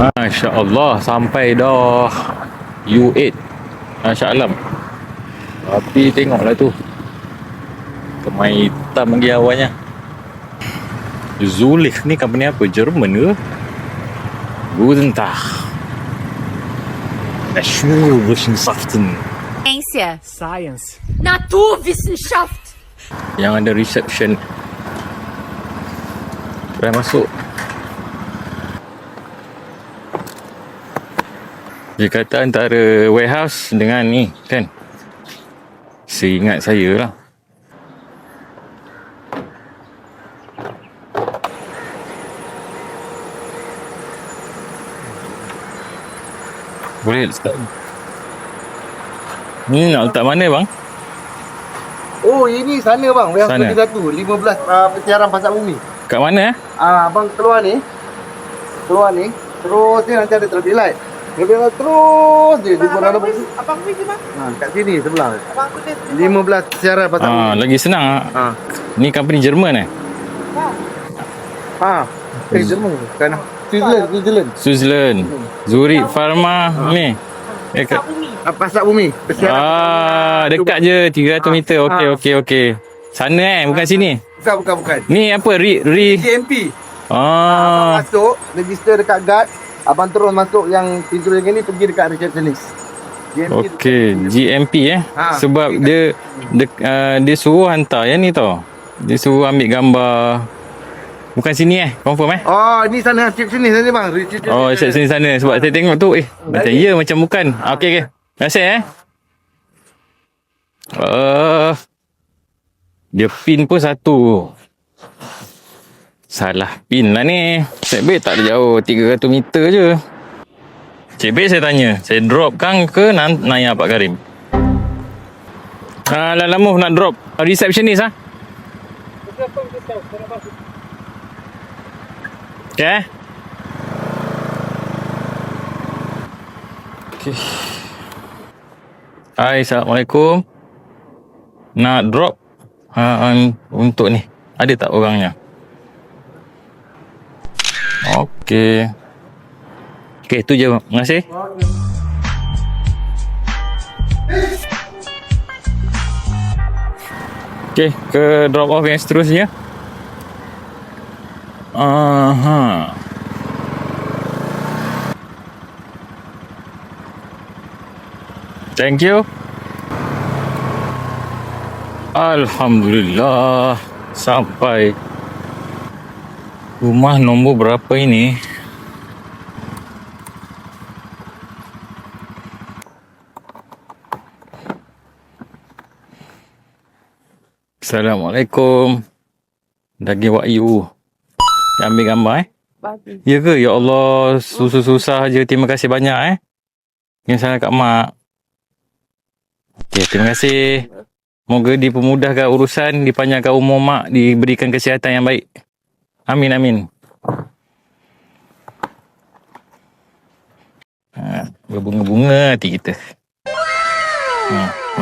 Masya Allah, sampai dah U8 Masya Alam. Tapi tengoklah tu, kemai hitam lagi awalnya. Zulich ni company apa? Jerman ke? Guten Tag. Naturwissenschaften. Science. Naturwissenschaft. Yang ada reception. Try masuk. Dia kata antara warehouse dengan ni kan, seingat saya lah. Boleh start. Ni nak letak mana bang? Oh, ini sana bang. Yang Sana. 21, 15 Petiaran Pasar Bumi. Kat mana eh? Abang keluar ni. Terus ni nanti ada traffic light. Traffic light terus je. Abang pergi bang. Kat sini sebelah. Abang boleh. 15 Petiaran Pasar Bumi. Lagi senang. Ni company Jerman eh? Jerman kan. Switzerland. Switzerland. Zurich Pharma ni. Pasar Bumi. Dekat je 300 meter. Okey. Sana bukan sini. Bukan. Ni apa? GMP. Abang masuk, register dekat guard. Abang terus masuk yang pintu yang ni pergi dekat receptionist. Okey, GMP sebab dia suruh hantar yang ni tau. Dia suruh ambil gambar. Bukan sini confirm Oh, ni sana receptionist ni bang. Sini sana sebab saya tengok tu macam macam bukan. Okey. Terima kasih dia pin pun satu. Salah pin lah ni. Cik Bek tak ada jauh, 300 meter je. Cik Bek saya tanya, saya drop kang ke Naya Pak Karim? Lama nak drop receptionist Okay. Hai, Assalamualaikum. Nak drop untuk ni. Ada tak orangnya? Okey. Tu je. Terima kasih. Okey, ke drop off yang seterusnya. Thank you. Alhamdulillah sampai rumah nombor berapa ini? Assalamualaikum. Daging wagyu. Ambil gambar Bagus. Ya ke? Ya Allah, susah-susah je. Terima kasih banyak Yang salah kat mak. Okey, terima kasih. Moga dipermudahkan urusan, dipanjangkan umur mak, diberikan kesihatan yang baik. Amin. Berbunga-bunga hati kita.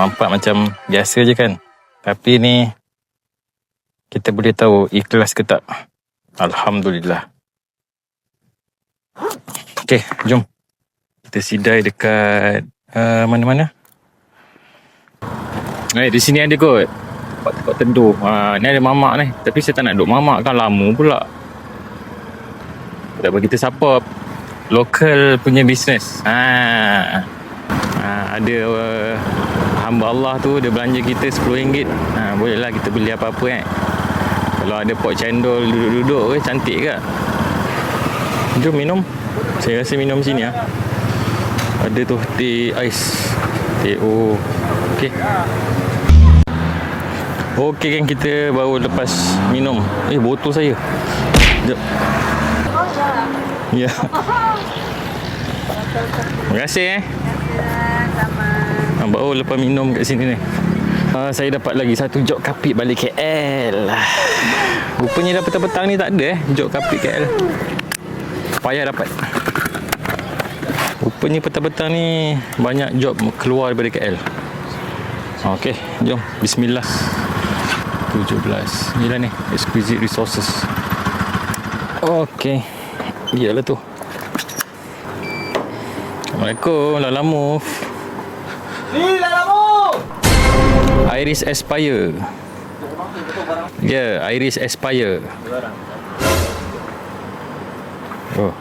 Nampak macam biasa je kan. Tapi ni kita boleh tahu ikhlas ke tak. Alhamdulillah. Okey, jom. Kita sidai dekat mana-mana. Di sini ada kot. Tempat teduh. Ni ada mamak ni. Tapi saya tak nak duduk mamak kan, lama pula. Tak bagi kita support local punya business. Ada hamba Allah tu, dia belanja kita RM10. Bolehlah kita beli apa-apa Kalau ada pot cendol duduk-duduk cantik ke? Jom minum. Saya rasa minum sini Ada tu teh ais. Okey. Okey kan, kita baru lepas minum. Botol saya. Sekejap. Ya. Terima kasih baru lepas minum kat sini ni. Saya dapat lagi satu jok kapit balik KL. Rupanya dah petang-petang ni tak ada jok kapit KL. Payah dapat. Rupanya petang-petang ni banyak job keluar daripada KL. Okey, jom. Bismillah. 17. Inilah ni, exquisite resources. Okey. Iyalah tu. Assalamualaikum, Lala Move. Ni lalamu. Iris Aspire. Ya, Iris Aspire. Oh.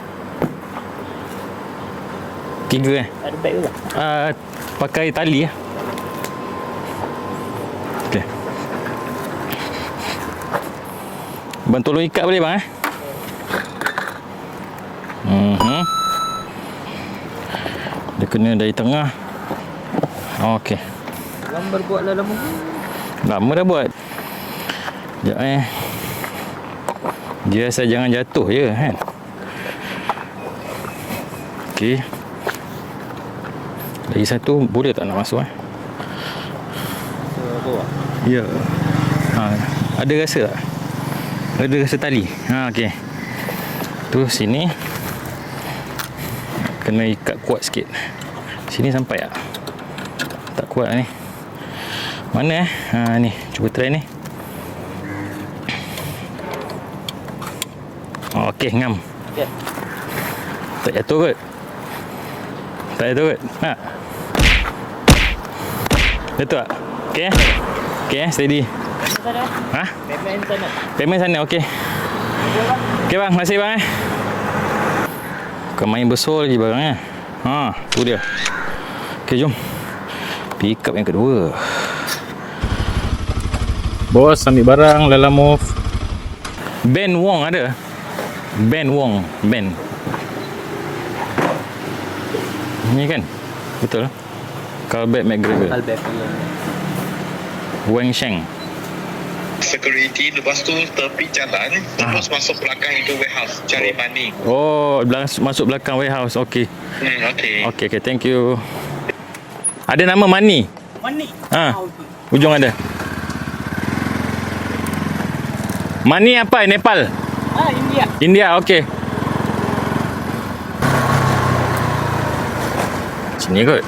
3 Ada beg ke? pakai tali lah. Okey. Bang tolong ikat boleh bang Dia kena dari tengah. Okey. Lambar buat lalamu. Lama dah buat. Sekejap Dia asal jangan jatuh je kan. Okey. Lagi satu boleh tak nak masuk Ya. Ada rasa tak? Ada rasa tali. Okey. Tu sini. Kena ikat kuat sikit. Sini sampai tak? Tak kuat ni. Mana ni. Cuba try ni. Okey, ngam. Okey. Tak jatuh kot. Tak jatuh kot. Jatuh tak? Okey. Okey, steady. Payment sana. Payment sana, okey. Okey bang, terima kasih bang Bukan main besar lagi barang tu dia. Okey, jom. Pick up yang kedua. Bos, ambil barang, Lala Move. Ben Wong ada. Ben Wong, Ben. Ni kan? Betul. Calvet McGregor. Albert. Wang Sheng. Security, lepas tu tepi jalan, terus masuk belakang itu warehouse, cari money. Oh, masuk belakang warehouse. Okey. Okay. Okey, thank you. Ada nama Mani. Mani. Ujung ada. Mani apa? Nepal. India. India, okey. Sini kot.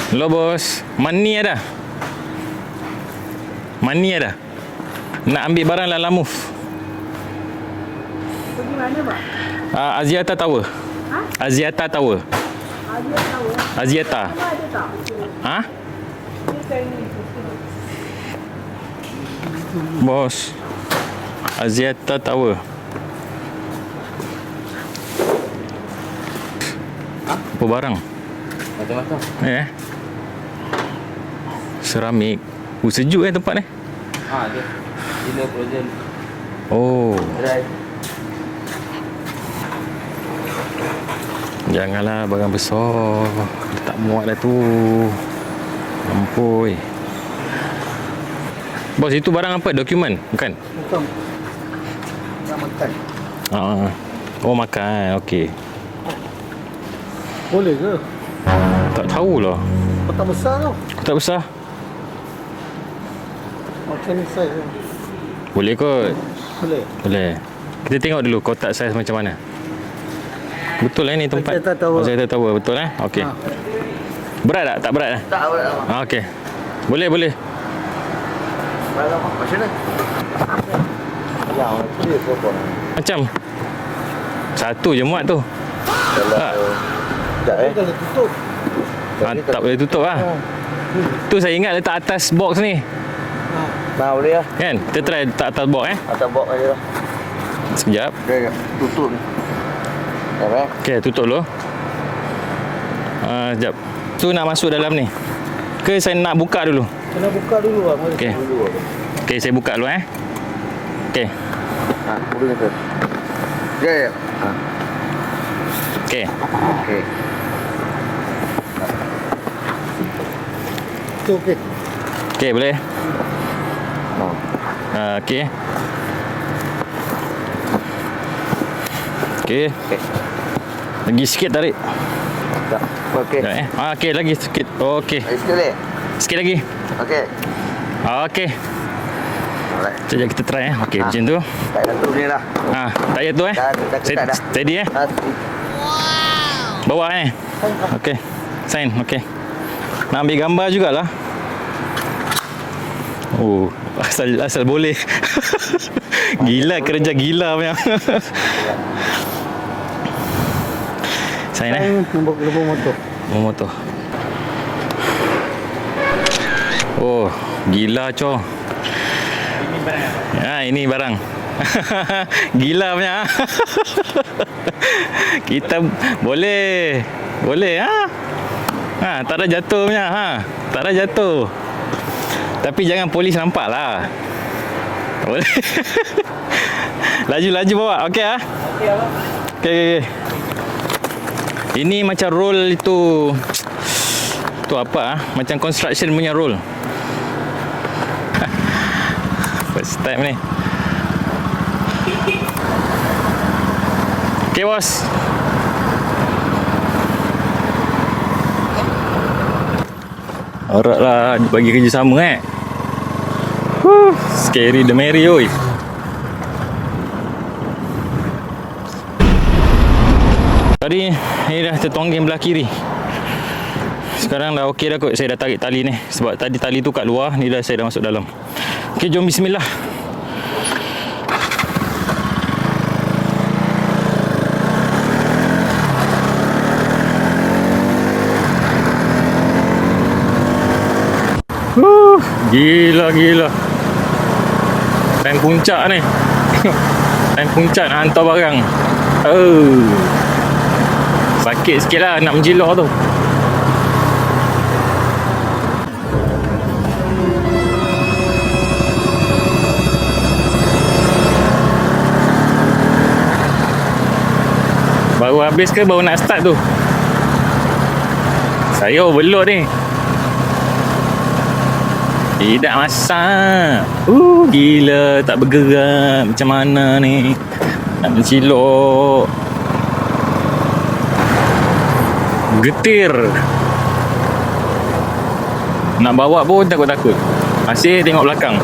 Hello bos. Mani ada? Mani ada? Nak ambil barang Lala Move. Pergi mana, Pak? Aziata Tower. Aziata Tower. Adia tahu. Aziata. Ada tak? Ha? Dia saya ni. Bos. Aziata Tower. Apa barang? Macam-macam. Seramik. Sejuk tempat ni. Dia. Dinner frozen. Oh. Dry. Janganlah barang besar. Dia tak muat dah tu. Ampoi. Bos, itu barang apa? Dokumen? Bukan? Bukan. Nak makan. Oh, makan. Okey. Boleh ke? Tak tahulah. Kotak besar tau. Tak besar. Macam ni saiz tu. Boleh kot. Boleh. Boleh. Kita tengok dulu kotak saiz macam mana. Betul ni tempat. Aziata Tower. Aziata Tower, betul Okey. Berat tak? Tak berat Tak berat. Okey. Boleh. Macam mana? Ya, dia berapa? Macam satu je muat tu. Tak. Tak kalau tutup. Tak boleh tutup lah. Tu saya ingat letak atas box ni. Nah, boleh lah. Kan? Kita try letak atas box Atas box aja lah. Sekejap. Okay, tutup ni. Okey, tutup dulu. Sekejap. Tu nak masuk dalam ni. Ke saya nak buka dulu? Kena buka dulu lah. Okey. Okey, saya buka dulu Okey. Boleh kata. Ya. Okey. Okey. Tu okey. Okey, boleh. Okey. Okey. Lagi sikit tarik. Tak. Okey. Okey, lagi sikit. Okey. Sikit lagi. Sikit lagi. Okey. Okey. Alright. Sekejap kita try Okey, macam tu. Tak jatuh ni lah. Tak jatuh Dah ketat dah. Steady Bawa Okey. Sign, okey. Nak ambil gambar jugalah. Oh, asal boleh. Gila, kerja gila punya. Sign Nombor motor. motor. Oh, gila coy. Ini barang apa? Ya, ini barang. Gila punya. Kita boleh. Boleh ha. Ha, tak ada jatuh punya ha. Tak ada jatuh. Tapi jangan polis nampak lah. Boleh. Laju-laju bawa. Okey ah. Okey apa? Okey. Ini macam roll itu. Tu apa ah? Macam construction punya roll. First time ni. Okey bos. Alright lah, bagi kerja sama Scary the merry oi. Tadi ni dah tertonggeng belah kiri. Sekarang dah okey dah kot. Saya dah tarik tali ni. Sebab tadi tali tu kat luar, ni dah saya dah masuk dalam. Okey, jom bismillah. Gila. Time puncak ni. Time puncak nak hantar barang. Sakit sikit lah nak menjilah tu. Baru habis ke baru nak start tu? Saya overload ni. Tidak masak. Gila, tak bergerak. Macam mana ni? Nak mencilok. Getir. Nak bawa pun takut-takut. Masih tengok belakang.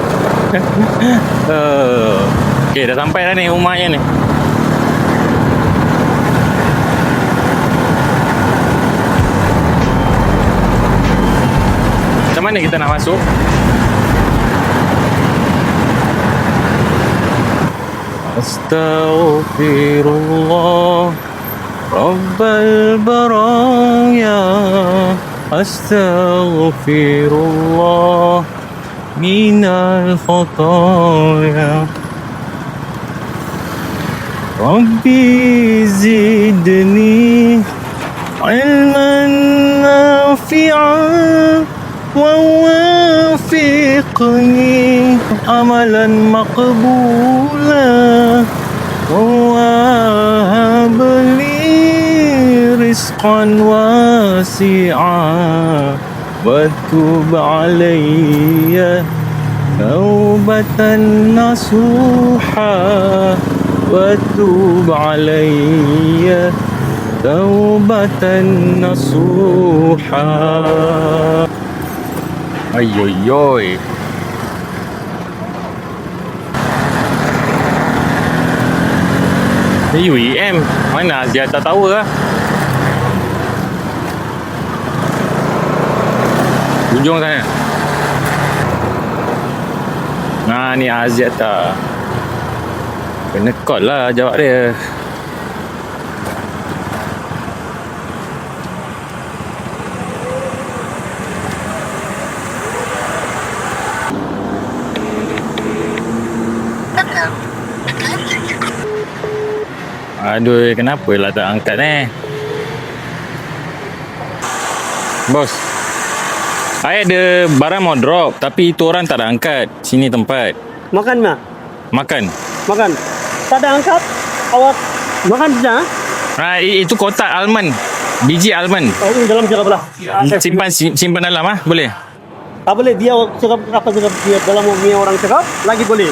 Okey, dah sampai dah ni rumahnya ni. Macam mana kita nak masuk? Astaghfirullah Rabbal baraya. Astaghfirullah minal khataya. Rabbi zidni ilman nafi'an ووافقني عملا مقبولا وهب لي رزقا واسعا وتب علي توبة نصوحا وتب علي توبة نصوحا. Ayoyoy. Ni UEM. Mana Axiata Tower lah. Ujung sana. Nah, ni Axiata. Kena call lah jawab dia. Aduh, kenapa lah tak angkat ni? Bos, saya ada barang mau drop, tapi itu orang tak ada angkat. Sini tempat. Makan mak? Makan. Makan. Tak ada angkat? Awak makan saja? Itu kotak almond. Biji almond. Oh, ini dalam cakap lah. Simpan dalam ah, boleh? Tak boleh. Dia cakap apa cakap dia dalam punya orang cakap lagi boleh.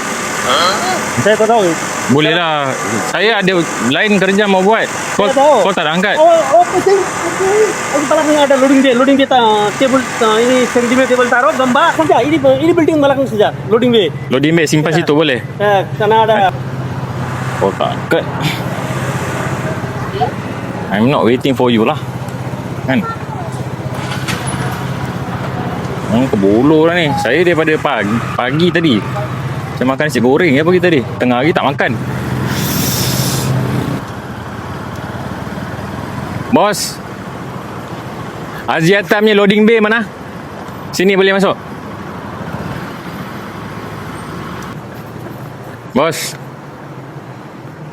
Saya tak tahu. Boleh lah. Saya ada lain kerja mau buat. Kau tak ada angkat. Oh, pusing. Aku belakang ada loading bay. Loading bay table ini sentimeter table taruh gambar saja. Ini building belakang saja. Loading bay. Loading bay simpan situ boleh? Sana ada. Kau tak angkat. I'm not waiting for you lah. Kan? Kebolo lah ni. Saya daripada pagi tadi Saya makan nasi goreng ya pagi tadi. Tengah hari tak makan. Bos. Aziata punya loading bay mana? Sini boleh masuk. Bos.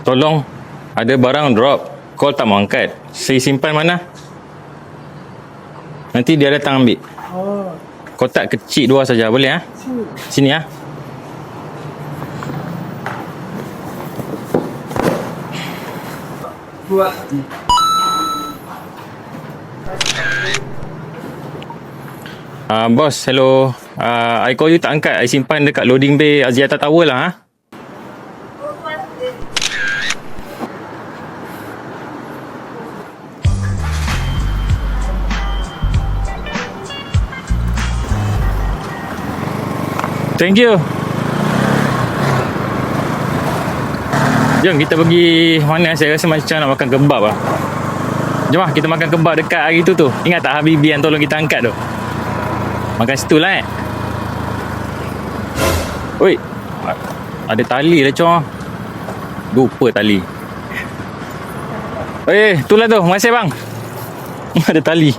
Tolong. Ada barang drop. Call tak mau angkat. Saya simpan mana? Nanti dia datang ambil. Kotak kecil 2 saja. Boleh ah? Sini ah. Bos, hello. I call you tak angkat. I simpan dekat loading bay Aziata Tower lah. Ha? Thank you. Jom kita pergi mana? Saya rasa macam nak makan kebab lah. Jom lah kita makan kebab dekat hari tu. Ingat tak Habibi yang tolong kita angkat tu? Makan situ lah Oi, ada tali lah Cong. Lupa tali. Tu lah tu. Terima kasih bang. Ada tali.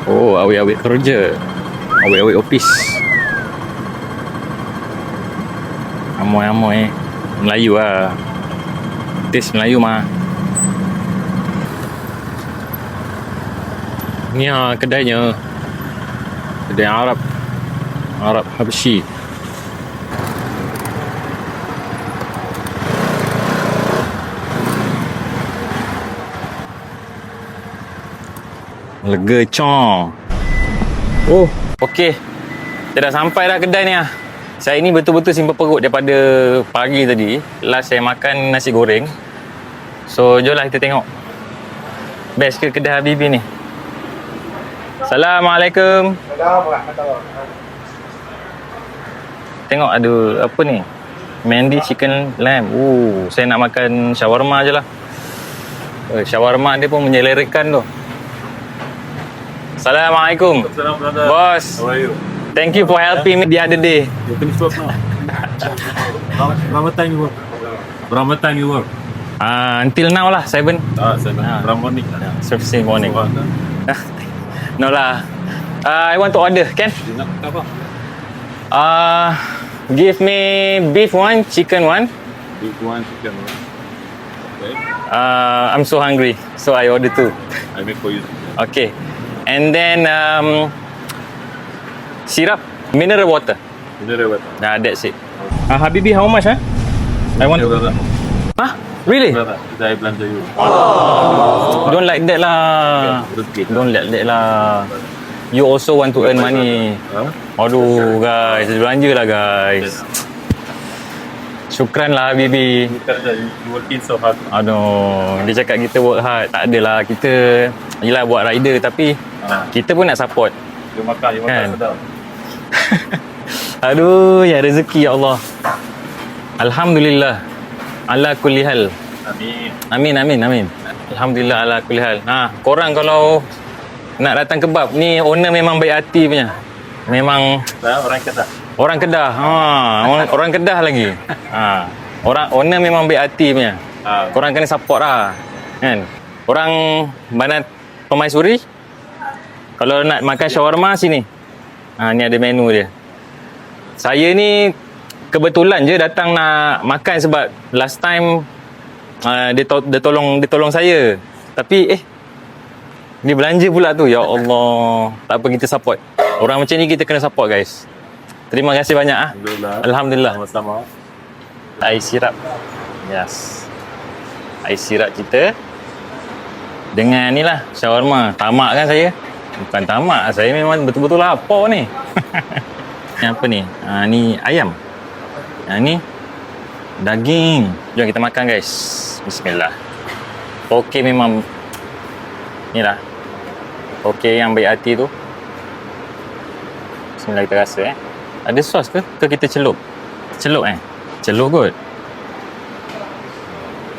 Awet-awet kerja. Awet-awet office. Amoy-amoy. Melayu lah. Taste Melayu mah. Ni lah kedainya. Kedai Arab. Arab Habsyi. Lega Cong. Oh, okey. Kita dah sampai dah kedai ni lah. Saya ni betul-betul simpan perut daripada pagi tadi. Last saya makan nasi goreng. So, jomlah kita tengok. Best ke kedai Habibi ni? Assalamualaikum. Tengok ada apa ni? Mandi chicken lamb. Saya nak makan shawarma je lah. Shawarma dia pun menyelerakan tu. Assalamualaikum. Salam, brother. Boss. How are you? Thank you for helping me the other day. You finish work now? Berapa time you work? Berapa time you work? Until now lah, 7. 7. Berapa morning? Service morning. No lah. I want to order, can? Nak apa? Give me beef 1, chicken 1. Big one, chicken one. Okay. I'm so hungry, so I order 2. I make for you. Okay. And then syrup, mineral water. Mineral water. That's it. Habibi, how much? I want. Okay, brother. Really? Brother, I belanja you. Don't like that lah. Okay. Don't like that lah. You also want to earn money. Huh? Aduh guys, belanja lah guys. Syukran lah Habibi. You working so hard. Aduh, dia cakap kita work hard. Tak adalah, kita yelah buat rider tapi kita pun nak support. You makan Kan? sedap. Aduh, ya rezeki ya Allah. Alhamdulillah. Ala kulli hal. Amin. Alhamdulillah ala kulli hal. Korang kalau nak datang kebab ni, owner memang baik hati punya. Memang Orang Kedah. orang Kedah lagi. Orang owner memang baik hati punya. Korang kena support lah. Kan? Orang Bandar Permaisuri, kalau nak makan shawarma sini. Ni ada menu dia. Saya ni kebetulan je datang nak makan sebab last time dia tolong saya. Tapi dia belanja pula tu. Ya Allah. Tak apa, kita support. Orang macam ni kita kena support guys. Terima kasih banyak Alhamdulillah. Sama-sama. Air sirap. Yes. Air sirap kita dengan ni lah shawarma. Tamak kan saya? Bukan tamak, saya memang betul-betul lapar ni. Ni apa ni? Ni ayam. Ni daging. Jom kita makan guys. Bismillah. Okey memang ni lah. Okey yang baik hati tu. Bismillah kita rasa Ada sos ke? Ke kita celup? Celup Celup kot.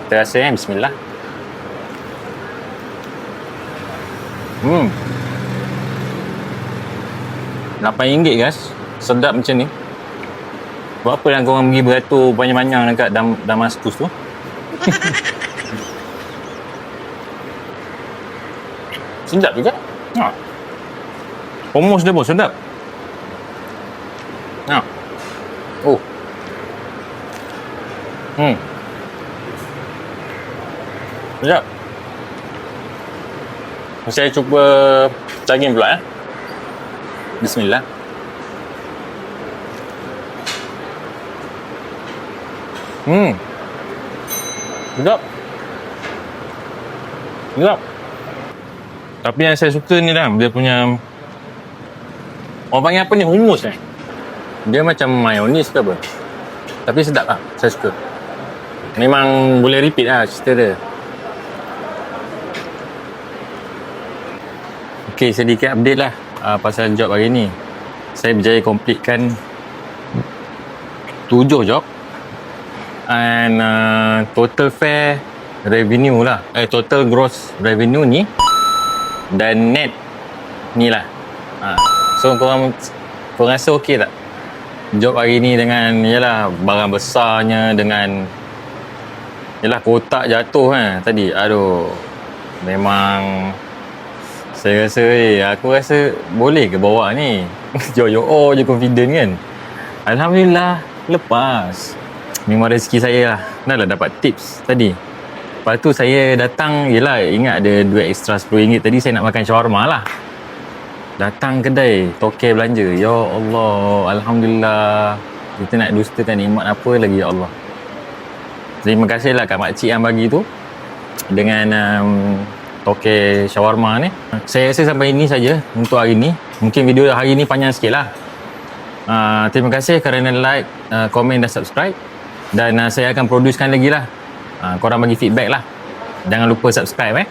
Kita rasa bismillah. RM8 guys. Sedap macam ni. Buat apa yang korang pergi beratur banyak-banyak dekat Damaskus tu? Sedap juga. Hummus dia pun sedap. Oh. Sedap. Saya cuba daging pula Bismillah. Sedap. Tapi yang saya suka ni dah, dia punya, orang panggil apa ni, hummus Dia macam mayonis ke apa. Tapi sedap lah, saya suka. Memang boleh repeat lah cerita dia. Okay, sedikit update lah pasal job hari ni. Saya berjaya completekan 7 job. And total fair revenue lah, total gross revenue ni dan net ni lah. So korang rasa okey tak job hari ni dengan yalah barang besarnya, dengan yalah kotak jatuh tadi. Aduh, memang saya rasa aku rasa boleh ke bawa ni. Yo je confident kan. Alhamdulillah lepas. Memang rezeki saya lah. Dah lah dapat tips tadi. Lepas tu saya datang, yelah ingat ada duit extra RM10 tadi, saya nak makan shawarma lah. Datang kedai, tokek belanja. Ya Allah, Alhamdulillah. Kita nak dustakan nikmat apa lagi, ya Allah. Terima kasih lah kat makcik yang bagi tu. Dengan tokek shawarma ni. Saya rasa sampai ini saja untuk hari ni. Mungkin video hari ni panjang sikit lah. Terima kasih kerana like, komen dan subscribe. Dan saya akan producekan lagi lah. Korang bagi feedback lah. Jangan lupa subscribe